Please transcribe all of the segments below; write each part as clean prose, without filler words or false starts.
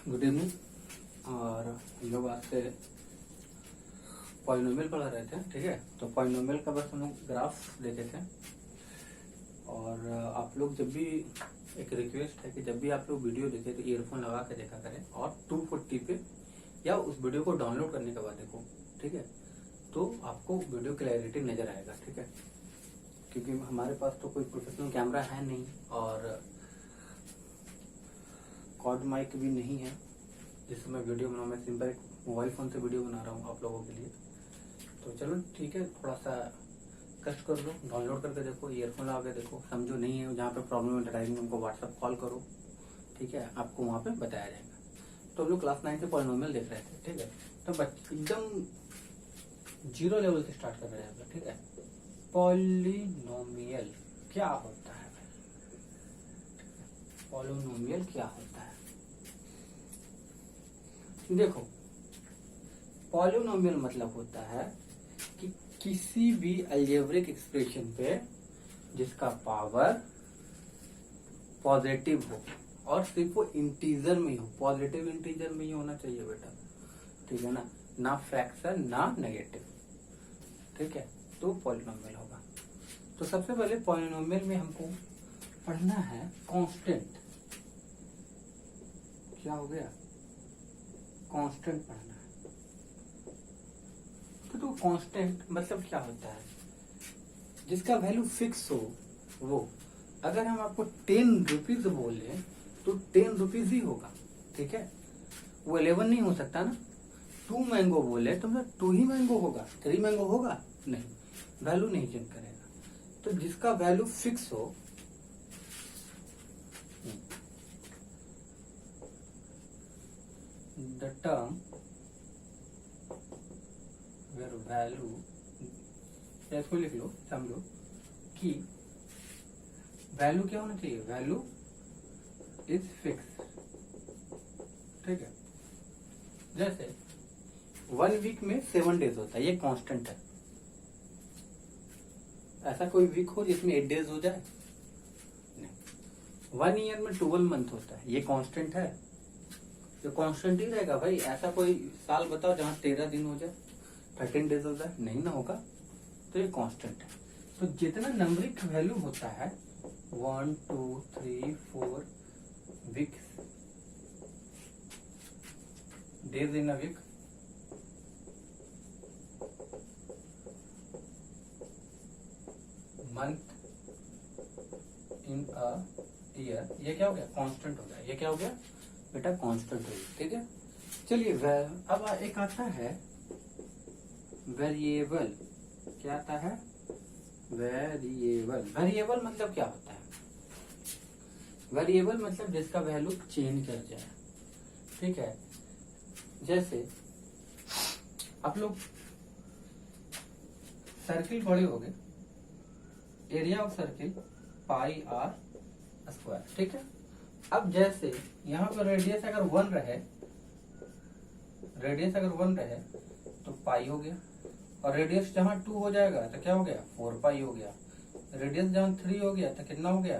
Good evening. और हम लोग आज से पॉलिनोमियल पढ़ा रहे थे, ठीक है। तो पॉलिनोमियल का बस हम लोग ग्राफ देखे थे। और आप लोग जब भी, एक रिक्वेस्ट है कि जब भी आप लोग वीडियो देखें तो ईयरफोन लगा के देखा करें और 240 पे या उस वीडियो को डाउनलोड करने के बाद देखो, ठीक है। तो आपको वीडियो क्लैरिटी नजर आएगा, ठीक है। क्योंकि हमारे पास तो कोई प्रोफेशनल कैमरा है नहीं और कॉर्ड माइक भी नहीं है जिससे मैं वीडियो बनाऊँ। मैं सिंपल एक मोबाइल फोन से वीडियो बना रहा हूँ आप लोगों के लिए। तो चलो ठीक है, थोड़ा सा कष्ट कर लो, डाउनलोड करके देखो, ईयरफोन लगा के देखो। समझो नहीं है, जहाँ पे प्रॉब्लम है ड्राइविंग, हमको व्हाट्सएप कॉल करो, ठीक है। आपको वहाँ पे बताया जाएगा। तो हम लोग क्लास 9 से पॉलिनोमियल देख रहे थे, ठीक है। तो बच्चे एकदम 0 लेवल से स्टार्ट कर रहे हैं, ठीक है। पॉलिनोमियल क्या होता है भाई? पॉलिनोमियल क्या होता है? देखो, पॉलिनोमियल मतलब होता है कि किसी भी अलजेब्रिक एक्सप्रेशन पे जिसका पावर पॉजिटिव हो और सिर्फ वो इंटीजर में हो। पॉजिटिव इंटीजर में ही होना चाहिए बेटा, ठीक है ना फ्रैक्शन ना नेगेटिव, ठीक है। तो पॉलिनोमियल होगा। तो सबसे पहले पॉलिनोमियल में हमको पढ़ना है कांस्टेंट। क्या हो गया? कांस्टेंट पढ़ना है। तो कांस्टेंट मतलब क्या होता है? जिसका वैल्यू फिक्स हो वो। अगर हम आपको 10 रुपीज बोले तो 10 रुपीज ही होगा, ठीक है। वो 11 नहीं हो सकता ना। 2 मैंगो बोले तो मतलब 2 ही मैंगो होगा, 3 मैंगो होगा नहीं, वैल्यू नहीं चेंज करेगा। तो जिसका वैल्यू फिक्स हो, द टर्म वेयर वैल्यू, इसको लिख लो, समझो कि वैल्यू क्या होना चाहिए? वैल्यू इज फिक्स, ठीक है। जैसे 1 वीक में 7 डेज होता है, ये कांस्टेंट है। ऐसा कोई वीक हो जिसमें 8 डेज हो जाए? नहीं। 1 ईयर में 12 मंथ होता है, ये कांस्टेंट है। ये कांस्टेंट ही रहेगा भाई। ऐसा कोई साल बताओ जहां 13 दिन हो जाए, 13 डेज हो जाए? नहीं ना होगा। तो ये कांस्टेंट है। तो जितना नंबरिक वैल्यू होता है 1 2 3 4 weeks, days in a week, month in a year, ये क्या हो गया? कांस्टेंट हो गया। ये क्या हो गया बेटा? कांस्टेंट हो गया, ठीक है। चलिए अब एक आता है वेरिएबल। क्या आता है? वेरिएबल। वेरिएबल मतलब क्या होता है? वेरिएबल मतलब जिसका वैल्यू चेंज कर जाए, ठीक है। जैसे आप लोग सर्किल पढ़े होंगे, area of circle pi r square, ठीक है। अब जैसे यहाँ पर रेडियस अगर 1 रहे, रेडियस अगर 1 रहे तो पाई हो गया। और रेडियस जहां 2 हो जाएगा तो क्या हो गया? 4 पाई हो गया। रेडियस जहां 3 हो गया तो कितना हो गया?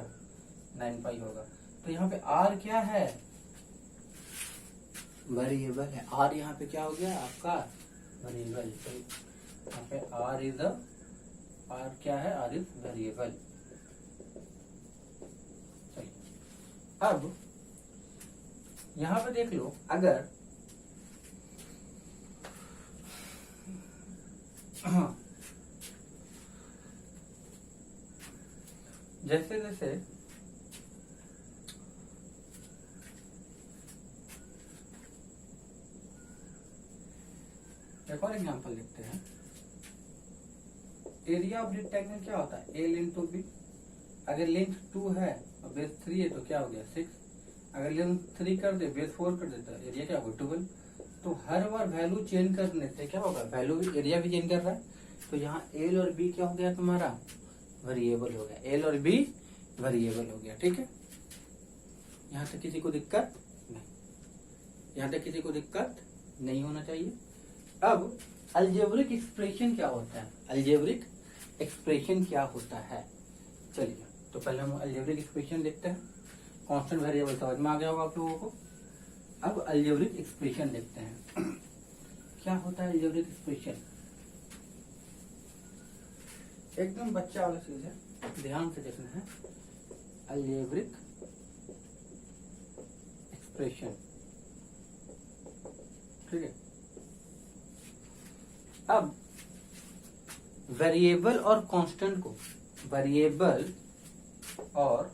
9 पाई होगा। तो यहाँ पे आर क्या है? वेरिएबल है। आर यहाँ पे क्या हो गया आपका? वेरिएबल। तो यहाँ पे आर इज आर क्या है? R is variable. अब यहां पे देख लो, अगर हाँ, जैसे जैसे एक और एग्जांपल लिखते हैं। एरिया ऑफ रेक्टेंगल क्या होता है? ए इंटू बी। अगर लेंथ 2 है और बेस 3 है तो क्या हो गया? 6। अगर लेंथ 3 कर दे, बेस 4 कर देता है, एरिया क्या होगा? 12। तो हर बार वैल्यू चेंज करने से क्या होगा? वैल्यू भी, एरिया भी चेंज कर रहा है। तो यहाँ एल और बी क्या हो गया तुम्हारा? वेरिएबल हो गया। एल और बी वेरिएबल हो गया, ठीक है। यहाँ तक किसी को दिक्कत नहीं, यहाँ तक किसी को दिक्कत नहीं होना चाहिए। अब अलजेब्रिक एक्सप्रेशन क्या होता है? अलजेब्रिक एक्सप्रेशन क्या होता है? चलिए, तो पहले हम अलजेब्रिक एक्सप्रेशन देखते हैं। कांस्टेंट वेरिएबल समझ में आ गया होगा आप लोगों को। अब अलजेब्रिक एक्सप्रेशन देखते हैं। क्या होता है अलजेब्रिक एक्सप्रेशन? एकदम बच्चा वाला चीज है, ध्यान से देखना है। अलजेब्रिक एक्सप्रेशन, ठीक है। अब वेरिएबल और कांस्टेंट को, वेरिएबल और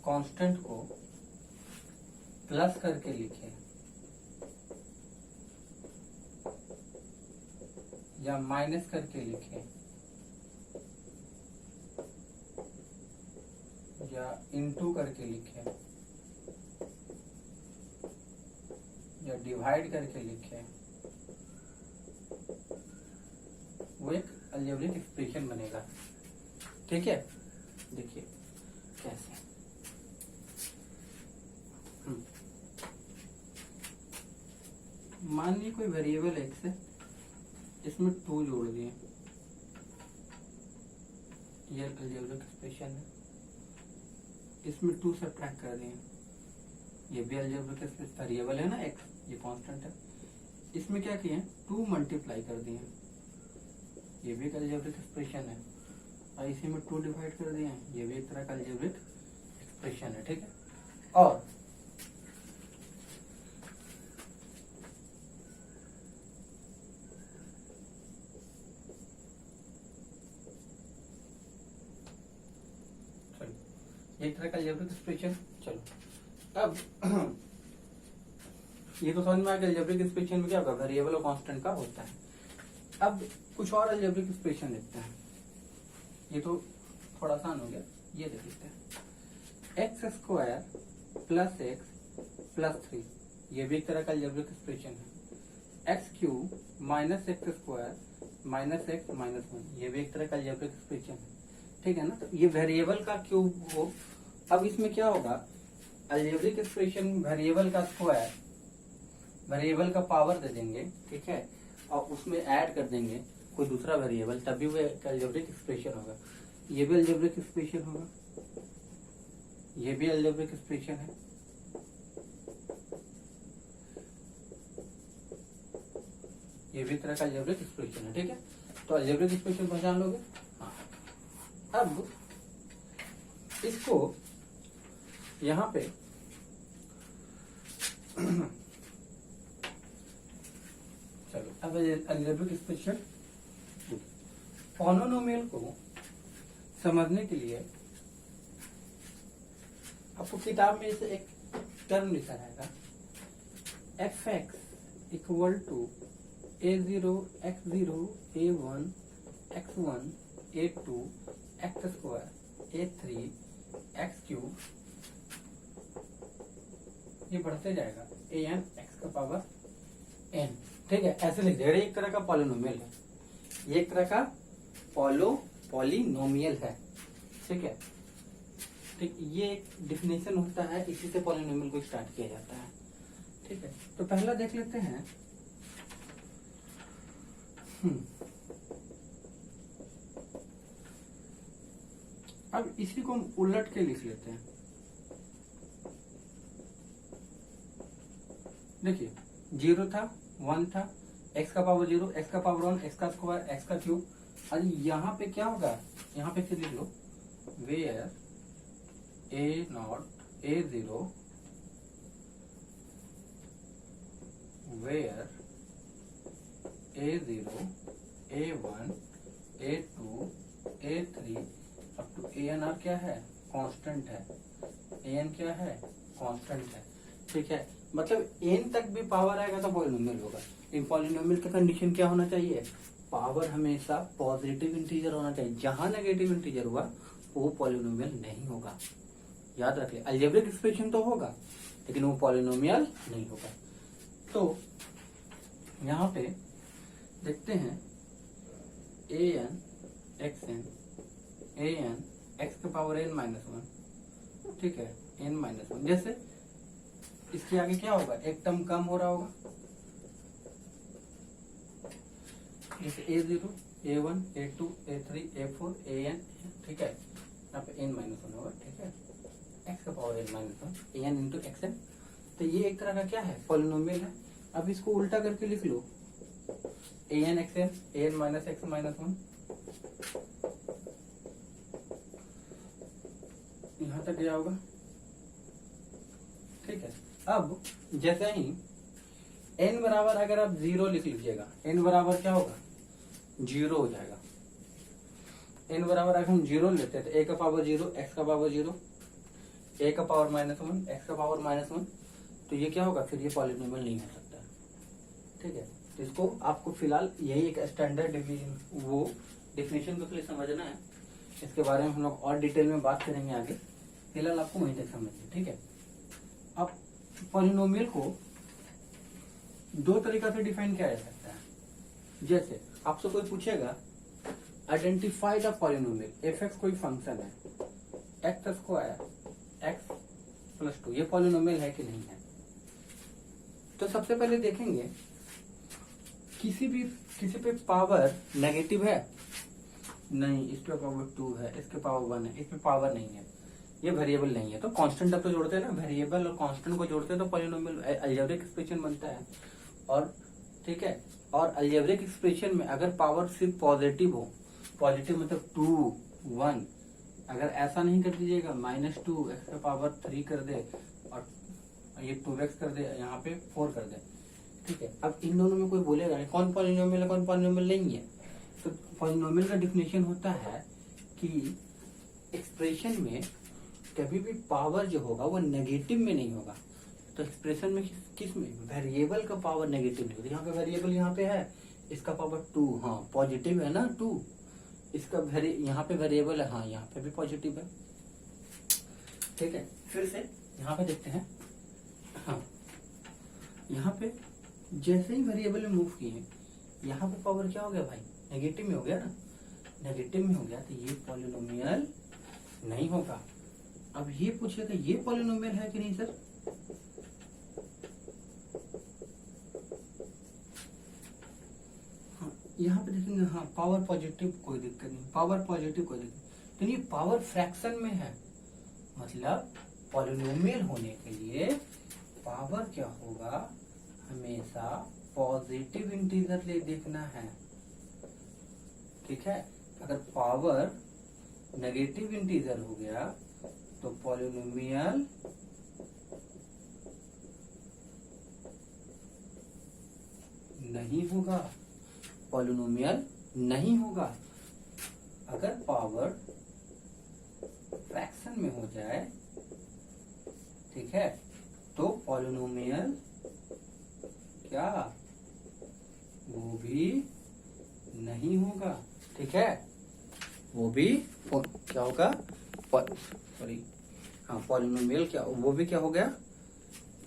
कांस्टेंट को प्लस करके लिखें या माइनस करके लिखें या इनटू करके लिखें या डिवाइड करके लिखें, वो एक अलजेब्रिक एक्सप्रेशन बनेगा। ठीक है, देखिए कैसे। मान लीजिए कोई वेरिएबल एक्स है, इसमें 2 जोड़ दिए, ये अलजेब्रिक एक्सप्रेशन है। इसमें 2 सब्ट्रैक्ट कर दिए, ये भी अलजेब्रिक एक्सप्रेशन, वेरिएबल है ना एक्स, ये कांस्टेंट है। इसमें क्या किए, 2 मल्टीप्लाई कर दिए, ये भी एक अलजेब्रिक एक्सप्रेशन है। और इसी में 2 डिवाइड कर दिए, ये भी एक तरह का अलजेब्रिक एक्सप्रेशन है। ठीक है, और एक तरह का अलजेब्रिक एक्सप्रेशन। चलो अब ये तो समझ में आ गया अलजेब्रिक एक्सप्रेशन में क्या होगा, वेरिएबल और कांस्टेंट का होता है। अब कुछ और अलजेब्रिक एक्सप्रेशन देखते हैं, ये तो थोड़ा आसान हो गया। ये देख लेते हैं, x square plus x plus 3, ये भी एक तरह का अलजेब्रिक एक्सप्रेशन है। X cube minus x square minus x minus 1, ये भी एक तरह का अलजेब्रिक एक्सप्रेशन है। ठीक है ना, तो ये वेरिएबल का क्यूब हो। अब इसमें क्या होगा, अलजेब्रिक एक्सप्रेशन वेरिएबल का स्क्वायर, वेरिएबल का पावर दे देंगे, ठीक है, और उसमें ऐड कर देंगे कोई दूसरा वेरिएबल, तभी वो अलजेब्रिक एक्सप्रेशन होगा। ये भी अलजेब्रिक एक्सप्रेशन होगा, ये भी अलजेब्रिक एक्सप्रेशन है। ये भी तरह का अलजेब्रिक एक्सप्रेशन है। ठीक है, तो अलजेब्रिक एक्सप्रेशन पहचान लोगे। हाँ, अब इसको यहां पे चलो अब अलजेब्रिक एक्सप्रेशन, पॉलिनोमियल को समझने के लिए आपको किताब में से एक टर्म लिखा रहेगा, fx equal to a0 x0 a1 x1 a2 x square a3 x cube, ये बढ़ते जाएगा an x का पावर n। ठीक है, ऐसे लिख देगा। एक तरह का पॉलिनोमियल है, ये एक तरह का पॉलिनोमियल है। ठीक है, ठीक, ये एक डिफिनेशन होता है, इसी से पॉलिनोमियल को स्टार्ट किया जाता है। ठीक है, तो पहला देख लेते हैं। अब इसी को हम उलट के लिख लेते हैं। देखिए 0 था, 1 था, x का पावर 0, x का पावर 1, x का स्क्वायर, x का क्यूब। और यहाँ पे क्या होगा, यहाँ पे फिर लिख लो, where a0 a0 where a0 a1 a2 a3 up to an r क्या है, कांस्टेंट है। an क्या है, कांस्टेंट है। ठीक है, मतलब n तक भी पावर आएगा तो पॉलिनोमियल होगा। इन पॉलिनोमियल का कंडीशन क्या होना चाहिए, पावर हमेशा पॉजिटिव इंटीजर होना चाहिए। जहां नेगेटिव इंटीजर हुआ वो पॉलिनोमियल नहीं होगा, याद रखिए। अलजेब्रिक एक्सप्रेशन तो होगा लेकिन वो पॉलिनोमियल नहीं होगा। तो यहाँ पे देखते हैं an xn an x का पावर n माइनस 1, ठीक है, n माइनस 1। जैसे इसके आगे क्या होगा, एक टर्म कम हो रहा होगा, जैसे a0 a1 a2 a3 a4 an, ठीक है, यहाँ पे n माइनस 1 होगा। ठीक है, x का power n minus 1 an into xn तो ये एक तरह का क्या है, पॉलिनोमियल है। अब इसको उल्टा करके लिख लो, an xn an minus x minus 1, यहां तक गया होगा, ठीक है। अब जैसे ही n बराबर अगर आप 0 लिख लीजिएगा, n बराबर क्या होगा, 0 हो जाएगा। n बराबर अगर हम 0 लेते हैं तो a का पावर 0, x का पावर 0, a का पावर -1, x का पावर -1, तो ये क्या होगा, फिर ये पॉलिनोमियल नहीं हो सकता, ठीक है। तो इसको आपको फिलहाल यही एक स्टैंडर्ड डेफिनेशन को पहले समझना है, इसके बारे में हम लोग और डिटेल में बात करेंगे आगे, फिलहाल आपको वहीं तक समझिए, ठीक है। अब पॉलिनोमियल को दो तरीका से डिफाइन किया जा सकता है। जैसे आपसे कोई पूछेगा identify the polynomial, F x कोई फंक्शन है, एक्स स्क्वायर एक्स प्लस 2, ये पॉलिनोमियल है कि नहीं है। तो सबसे पहले देखेंगे किसी पे पावर नेगेटिव है, नहीं, इस पे पावर 2 है, इसके पावर 1 है, इस पे पावर नहीं है, ये वेरिएबल नहीं है। तो कांस्टेंट अब तो जोड़ते हैं ना, वेरिएबल और कांस्टेंट को जोड़ते हैं तो पॉलिनोमियल अलजेब्रिक एक्सप्रेशन बनता है। और ठीक है, और अलजेब्रिक एक्सप्रेशन में अगर पावर सिर्फ पॉजिटिव हो, पॉजिटिव मतलब 2, 1, अगर ऐसा नहीं कर दीजिएगा, -2 एक्स का पावर 3 कर दे और ये 2x कर दे, यहाँ पे 4 कर दे, ठीक है। अब इन दोनों में कोई बोलेगा नहीं कौन पॉलिनोमियल है कौन पॉलिनोमियल नहीं है। तो पॉलिनोमियल का डिफिनेशन होता है कि एक्सप्रेशन में कभी भी पावर जो होगा वो नेगेटिव में नहीं होगा। तो एक्सप्रेशन में किस में, वेरिएबल का पावर नेगेटिव नहीं होता। यहाँ पे वेरिएबल यहाँ पे है, इसका पावर 2, हाँ पॉजिटिव है ना 2, इसका यहाँ पे वेरिएबल है, हाँ यहाँ पे भी पॉजिटिव है, ठीक है। फिर से यहाँ पे देखते हैं, हाँ यहाँ पे जैसे ही वेरिएबल में मूव किए, यहाँ पे पावर क्या हो गया भाई, नेगेटिव में हो गया ना, नेगेटिव में हो गया, तो ये पॉलिनोमियल नहीं होगा। अब ये पूछेगा ये पॉलिनोमियल है कि नहीं सर, हाँ यहाँ पे देखेंगे, हाँ पावर पॉजिटिव कोई दिक्कत नहीं, पावर पॉजिटिव कोई दिक्कत नहीं, तो ये पावर फ्रैक्शन में है, मतलब पॉलिनोमियल होने के लिए पावर क्या होगा, हमेशा पॉजिटिव इंटीजर ले देखना है, ठीक है। अगर पावर नेगेटिव इंटीजर हो गया तो पॉलिनोमियल नहीं होगा, पॉलिनोमियल नहीं होगा। अगर पावर फ्रैक्शन में हो जाए, ठीक है, तो पॉलिनोमियल क्या, वो भी नहीं होगा, ठीक है, वो भी क्या होगा, सॉरी, हाँ पॉलिनोमियल क्या, वो भी क्या हो गया,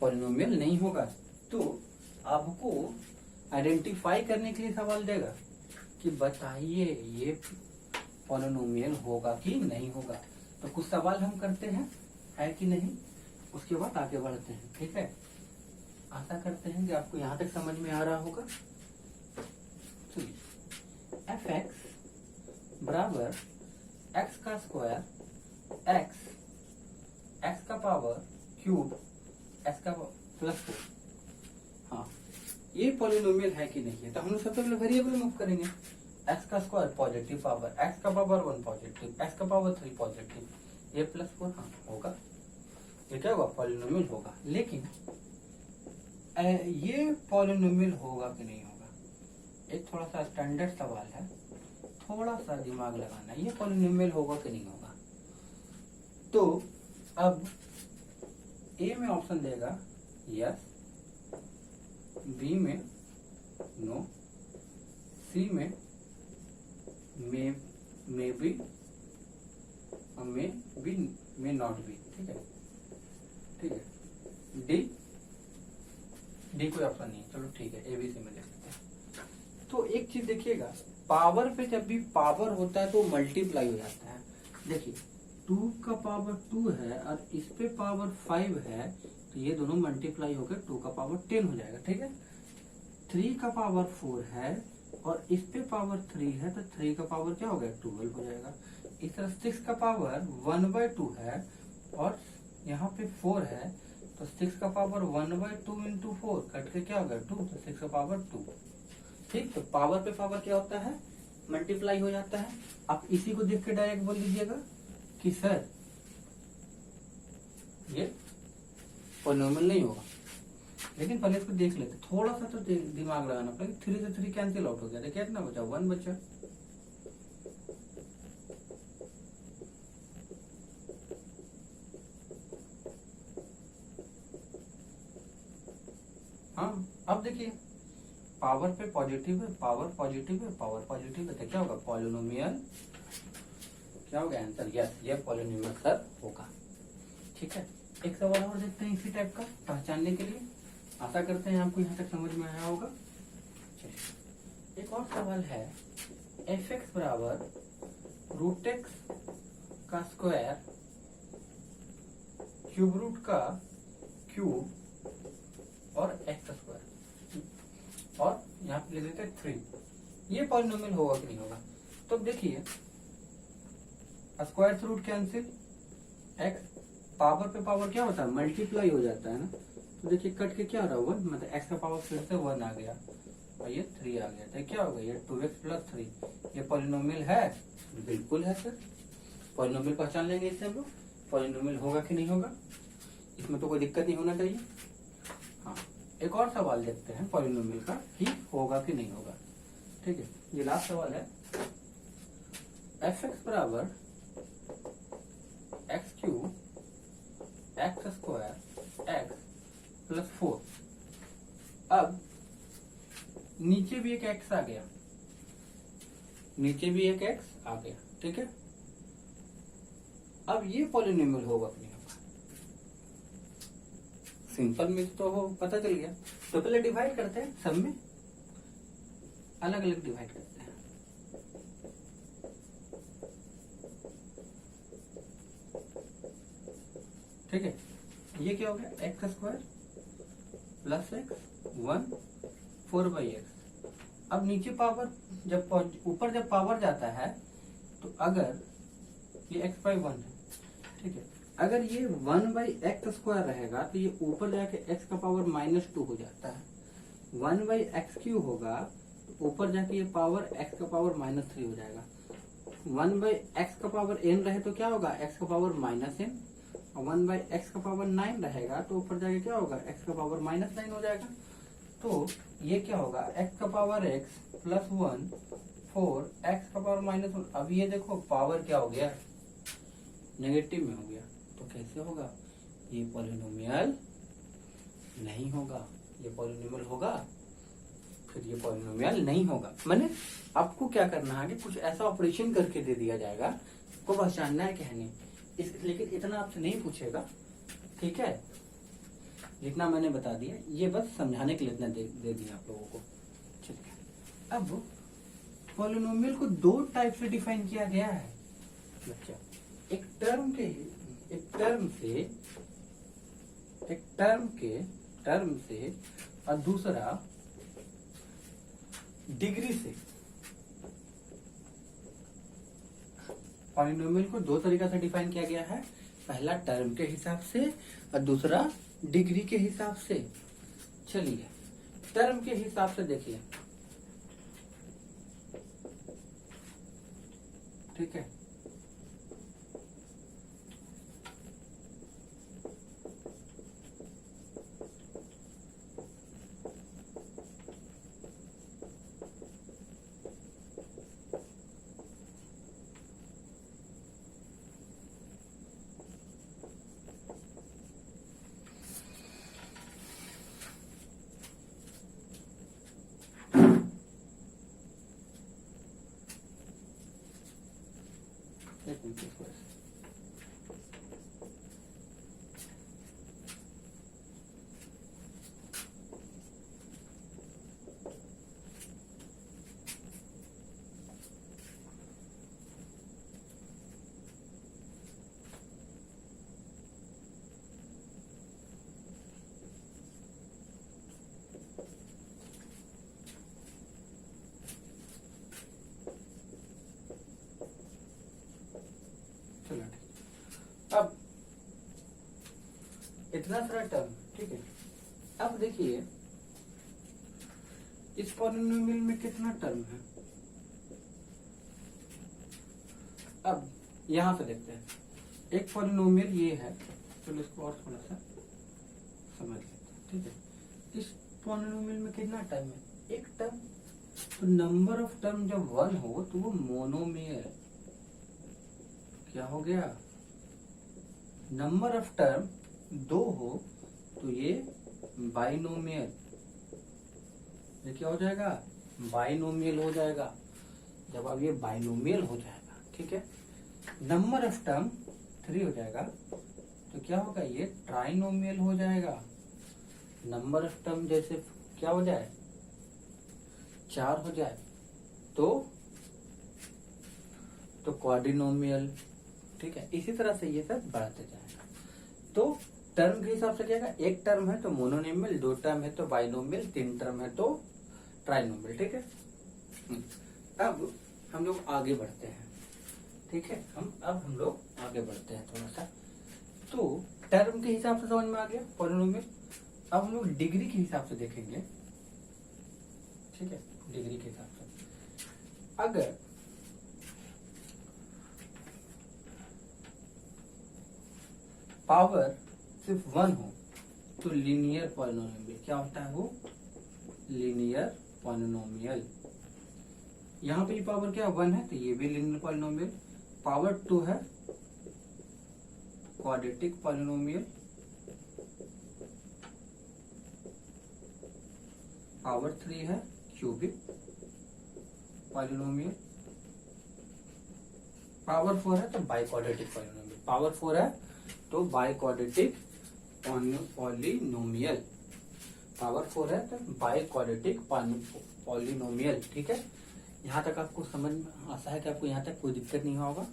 पॉलिनोमियल नहीं होगा। तो आपको आइडेंटिफाई करने के लिए सवाल देगा कि बताइए ये पॉलिनोमियल होगा कि नहीं होगा। तो कुछ सवाल हम करते हैं, है कि नहीं, उसके बाद आगे बढ़ते हैं, ठीक है। आशा करते हैं कि आपको यहाँ तक समझ में आ रहा होगा। चलिए, एफ एक्स बराबर एक्स का स्क्वायर एक्स का पावर क्यूब एक्स का प्लस 4, हाँ ये पॉलिनोमियल है कि नहीं है। तो हम लोग सबसे पहले वेरिएबल मूव करेंगे, एक्स का स्क्वायर पॉजिटिव पावर, एक्स का पावर 1 पॉजिटिव, एक्स का पावर 3 पॉजिटिव, ये +4, हाँ होगा, ये क्या होगा, पॉलिनोमियल होगा। लेकिन ये पॉलिनोमियल होगा कि नहीं होगा, एक थोड़ा सा स्टैंडर्ड सवाल है, थोड़ा सा दिमाग लगाना, ये पॉलिनोमियल होगा कि नहीं होगा। तो अब ए में ऑप्शन देगा यस, बी में नो, सी में मे बी और मे नॉट बी, ठीक है, ठीक है। डी कोई ऑप्शन नहीं, चलो ठीक है, एबीसी में देख लेते हैं। तो एक चीज देखिएगा, पावर पे जब भी पावर होता है तो मल्टीप्लाई हो जाता है। देखिए 2 का पावर 2 है और इस पे पावर 5 है, तो ये दोनों मल्टीप्लाई होकर 2 का पावर 10 हो जाएगा, ठीक है। 3 का पावर 4 है और इस पे पावर 3 है, तो 3 का पावर क्या हो गया, 12 हो जाएगा। इस तरह 6 का पावर 1/2 है और यहाँ पे 4 है, तो 6 का पावर 1/2 इंटू 4 कट के क्या होगा 2, तो 6 का पावर 2। ठीक, तो पावर पे पावर क्या होता है, मल्टीप्लाई हो जाता है। आप इसी को देख के डायरेक्ट बोल दीजिएगा कि सर ये पॉलिनोमियल नहीं होगा। लेकिन पहले इसको देख लेते, थोड़ा सा तो दिमाग लगाना पड़ेगा। 3 से 3 कैंसिल आउट हो गया, देखिए कितना बचा, 1 बचा। हाँ, अब देखिए पावर पे पॉजिटिव है, पावर पॉजिटिव है, पावर पॉजिटिव है, तो क्या होगा पॉलिनोमियल, क्या होगा आंसर, यस ये पॉलिनोमियल सर होगा। ठीक है, एक सवाल और देखते हैं इसी टाइप का पहचानने के लिए। आशा करते हैं आपको यहाँ तक समझ में आया होगा। एक और सवाल है, f(x) बराबर √x का स्क्वायर क्यूब रूट का क्यूब और x स्क्वायर, और यहाँ पे ले लेते हैं 3। ये पॉलिनोमियल होगा कि नहीं होगा? तो देखिए square root cancel, x power पे पावर क्या होता है, मल्टीप्लाई हो जाता है ना। तो देखिए कट के क्या हो रहा है 1, मतलब x का पावर फिर से 1 आ गया और ये 3 आ गया, तो क्या होगा ये 2x + 3। ये पॉलिनोमियल है? बिल्कुल है सर, पॉलिनोमियल पहचान लेंगे इससे हम लोग। पॉलिनोमियल होगा कि नहीं होगा, इसमें तो कोई दिक्कत नहीं होना चाहिए। हाँ, एक और सवाल देखते हैं पॉलिनोमियल का कि होगा कि नहीं होगा। ठीक है, ये लास्ट सवाल है, f(x) बराबर x³ x² x + 4। अब नीचे भी एक x आ गया, नीचे भी एक x आ गया। ठीक है, अब ये पॉलिनोमियल होगा कि नहीं होगा? सिंपल में तो हो, पता चल गया। तो पहले डिवाइड करते हैं, सब में अलग अलग डिवाइड करते हैं। ठीक है, ये क्या हो गया x² + x 1 4/x। अब नीचे पावर जब ऊपर जब पावर जाता है तो अगर ये x/1 है, ठीक है, अगर ये 1/x² रहेगा तो ये ऊपर जाके x का पावर -2 हो जाता है। 1/x³ होगा तो ऊपर जाके ये पावर x का पावर -3 हो जाएगा। 1/x का पावर n रहे तो क्या होगा x का पावर -n, और 1/x का पावर 9 रहेगा तो ऊपर जाके क्या होगा x का पावर -9 हो जाएगा। तो ये क्या होगा x का पावर x + 1 4 x का पावर -1। अब ये देखो पावर क्या हो गया, नेगेटिव में हो गया, तो कैसे होगा, ये पॉलिनोमियल नहीं होगा। ये पॉलिनोमियल होगा, फिर ये पॉलिनोमियल नहीं होगा। मैंने आपको क्या करना है कि कुछ ऐसा ऑपरेशन करके दे दिया जाएगा, आपको पहचानना है कहने लेकिन इतना आपसे नहीं पूछेगा। ठीक है, जितना मैंने बता दिया ये बस समझाने के लिए इतना दे दिया आप लोगों को। ठीक है, अब पॉलिनोमियल को 2 टाइप से डिफाइन किया गया है बच्चा, एक टर्म से और दूसरा डिग्री से। पॉलिनोमियल को 2 तरीका से डिफाइन किया गया है, पहला टर्म के हिसाब से और दूसरा डिग्री के हिसाब से। चलिए टर्म के हिसाब से देखिए। ठीक है, इतना सारा टर्म, ठीक है। अब देखिए इस पॉलिनोमियल में कितना टर्म है। अब यहां से देखते हैं, एक पॉलिनोमियल ये है, चलो इसको और थोड़ा सा समझ लेते हैं, ठीक है। इस पॉलिनोमियल में कितना टर्म है, एक टर्म। तो नंबर ऑफ टर्म जब 1 हो तो वो मोनोमियल क्या हो गया, नंबर ऑफ टर्म 2 हो तो ये बाइनोमियल, ये क्या हो जाएगा, बाइनोमियल हो जाएगा। जब अब ये बाइनोमियल हो जाएगा, ठीक है, नंबर ऑफ टर्म 3 हो जाएगा तो क्या होगा, ये ट्राइनोमियल हो जाएगा। नंबर ऑफ टर्म जैसे क्या हो जाए, 4 हो जाए तो क्वाड्रिनोमियल, ठीक है। इसी तरह से ये सब बढ़ते जाएगा। तो टर्म के हिसाब से क्या है, एक टर्म है तो मोनोनोमियल, 2 टर्म है तो बाइनोमियल, 3 टर्म है तो ट्राइनोमियल, ठीक है। अब हम लोग आगे बढ़ते हैं, ठीक है। हम लोग आगे बढ़ते हैं थोड़ा सा। तो टर्म के हिसाब से समझ में आ गया पॉलिनोमियल। अब हम लोग डिग्री के हिसाब से देखेंगे, ठीक है। डिग्री के हिसाब से अगर पावर सिर्फ 1 हो तो लीनियर पॉलिनोमियल क्या होता है, वो लीनियर पॉलिनोमियल। यहाँ पे पावर क्या 1 है तो ये भी लीनियर पॉलिनोमियल। पावर 2 है क्वाड्रेटिक पॉलिनोमियल, पावर 3 है क्यूबिक पॉलिनोमियल, पावर 4 है तो बाइक्वाड्रेटिक पॉलिनोमियल। पावर 4 है तो बाइक्वाड्रेटिक पॉलिनोमियल, पावर 4 है तो बाइक्वाड्रेटिक पॉलिनोमियल, ठीक है। यहाँ तक आपको समझ में आशा है कि आपको यहाँ तक कोई दिक्कत नहीं होगा,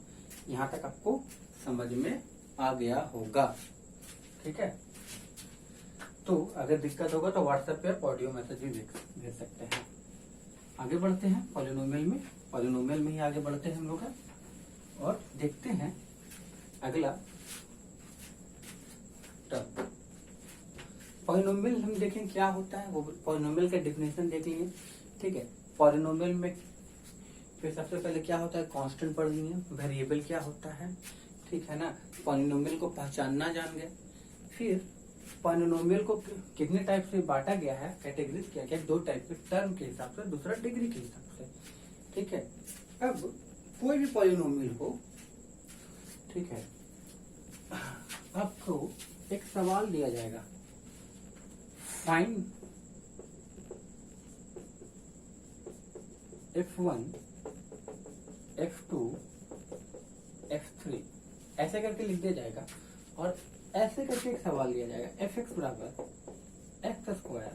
यहाँ तक आपको समझ में आ गया होगा, ठीक है। तो अगर दिक्कत होगा तो व्हाट्सएप पे ऑडियो मैसेज भी भेज सकते हैं। आगे बढ़ते हैं पॉलिनोमियल में ही आगे बढ़ते हैं हम लोग और देखते हैं अगला टर्म। पॉलिनोमियल हम देखें क्या होता है, वो पॉलिनोमियल का डेफिनेशन देख लिए, ठीक है। पॉलिनोमियल में फिर सबसे पहले क्या होता है, कांस्टेंट पढ़ लिए, वेरिएबल क्या होता है, ठीक है ना। पॉलिनोमियल को पहचानना जान गए। फिर पॉलिनोमियल को कितने टाइप से बांटा गया है, कैटेगरीज किया गया, 2 टाइप के, टर्म के हिसाब से, दूसरा डिग्री के हिसाब से, ठीक है। अब कोई भी पॉलिनोमियल हो, ठीक है, आपको एक सवाल दिया जाएगा, फाइंड f1 f2 f3 ऐसे करके लिख दिया जाएगा और ऐसे करके एक सवाल दिया जाएगा, fx बराबर x स्क्वायर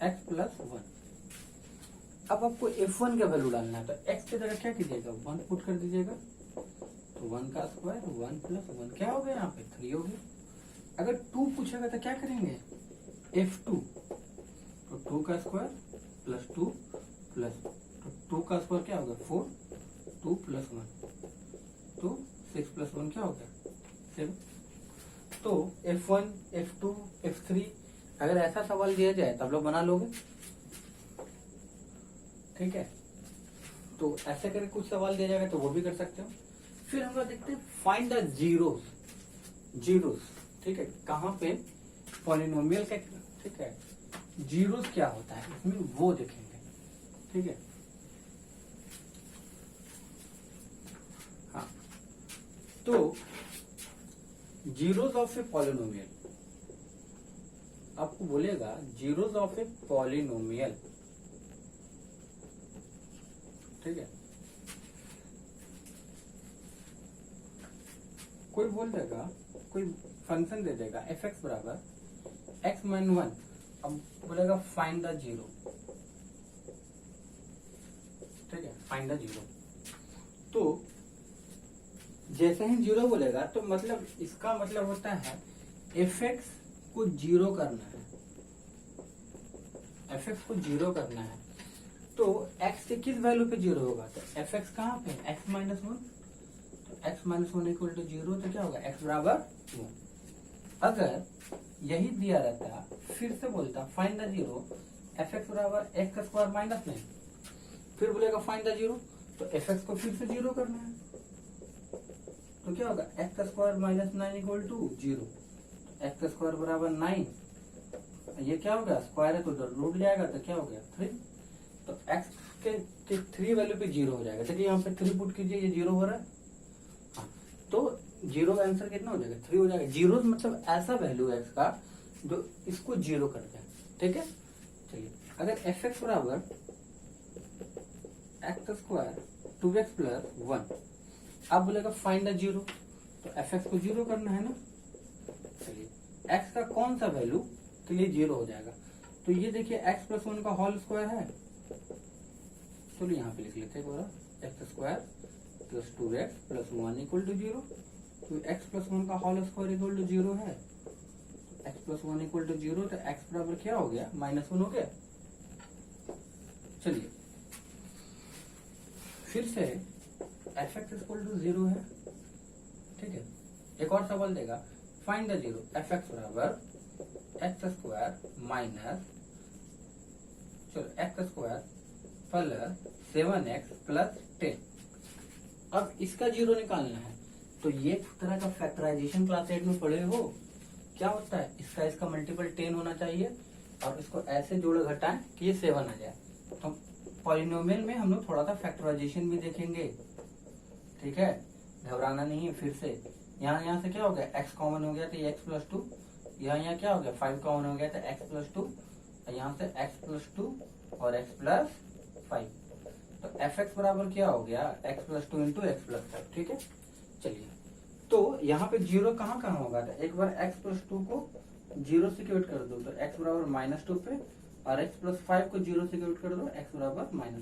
x प्लस 1। अब आपको f1 का वैल्यू डालना है तो x की जगह क्या कीजिएगा, 1 पुट कर दीजिएगा, तो 1 का स्क्वायर 1 प्लस 1 क्या हो गया, यहाँ पे 3 हो गया। अगर 2 पूछेगा तो क्या करेंगे, f2 तो 2 का स्क्वायर प्लस 2 प्लस 2 का स्क्वायर क्या होगा 4, 2 प्लस 1 तो 6 प्लस 1 क्या होगा 7। तो f1 f2 f3 अगर ऐसा सवाल दिया जाए तो आप लोग बना लोगे, ठीक है। तो ऐसे करके कुछ सवाल दिया जाएगा तो वो भी कर सकते हो। फिर हम लोग देखते हैं फाइंड द जीरोस, ठीक है। कहाँ पे पॉलिनोमियल का, ठीक है, जीरोस क्या होता है इसमें वो देखेंगे, ठीक है। हाँ, तो जीरोस ऑफ ए पॉलिनोमियल, आपको बोलेगा जीरोस ऑफ ए पॉलिनोमियल, ठीक है। कोई बोल देगा, कोई फंक्शन दे देगा f(x) बराबर x माइन 1, अब बोलेगा फाइंड द जीरो, ठीक है, फाइंड द जीरो। तो जैसे ही जीरो बोलेगा तो मतलब इसका मतलब होता है f(x) को जीरो करना है, f(x) को जीरो करना है। तो x के किस वैल्यू पे जीरो होगा, तो f(x) कहाँ पे x माइनस 1, तो x माइनस 1 इक्वल टू 0, तो क्या होगा x बराबर 1। अगर यही दिया रहता, फिर से बोलता find the zero f x बराबर एक्स का स्क्वायर माइनस 9, फिर बोलेगा फाइंड द जीरो, तो एफ एक्स को फिर से जीरो करना है, तो क्या होगा एक्स का square minus 9 equal to zero, x का स्क्वायर बराबर 9, ये क्या हो गया स्क्वायर है तो रूट ले आएगा तो क्या हो गया 3, तो एक्स के 3 वैल्यू पे जीरो हो जाएगा। देखिए यहाँ पे 3 पुट कीजिए, ये जीरो हो रहा है, हाँ, तो जीरो का आंसर कितना हो जाएगा 3 हो जाएगा। जीरो मतलब ऐसा वैल्यू है एक्स का जो इसको जीरो कर दे, ठीक है। चलिए अगर एफ एक्स बराबर एक्स स्क्वायर 2x प्लस 1, अब बोलेगा फाइंड द जीरो, तो एफ एक्स को जीरो करना है ना। चलिए एक्स का कौन सा वैल्यू के लिए जीरो हो जाएगा, तो ये देखिए एक्स प्लस 1 का होल स्क्वायर है, चलिए यहाँ पे लिख लेते हैं x square plus 2x plus 1 equal to zero, तो एक्स प्लस 1 का whole square equal to zero है, x plus 1 equal to zero, तो एक्स बराबर क्या हो गया -1 हो गया। चलिए फिर से f x equal to zero है, ठीक है। एक और सवाल देगा find the zero f x बराबर एक्स स्क्वायर माइनस चलो x square plus 7x plus 10, अब इसका जीरो निकालना है, तो ये तरह का फैक्टराइजेशन क्लास 8 में पढ़े हो, क्या होता है इसका मल्टीपल 10 होना चाहिए और इसको ऐसे जोड़ घटाएं कि ये 7 आ जाए। तो पॉलिनोमियल में हम लोग थोड़ा सा फैक्टराइजेशन भी देखेंगे, ठीक है, घबराना नहीं है। फिर से यहाँ से क्या हो गया x कॉमन हो गया तो ये x प्लस 2, यहाँ क्या हो गया 5 कॉमन हो गया तो x प्लस 2, यहाँ से x प्लस 2 और x प्लस 5, तो एफ एक्स बराबर क्या हो गया x plus 2 into x plus 5, ठीक है। चलिए तो यहाँ पे जीरो कहाँ कहाँ होगा, तो एक बार x प्लस 2 को जीरो से क्यूट कर दो तो x बराबर -2 पे, और x प्लस 5 को जीरो से क्यूट कर दो x बराबर -1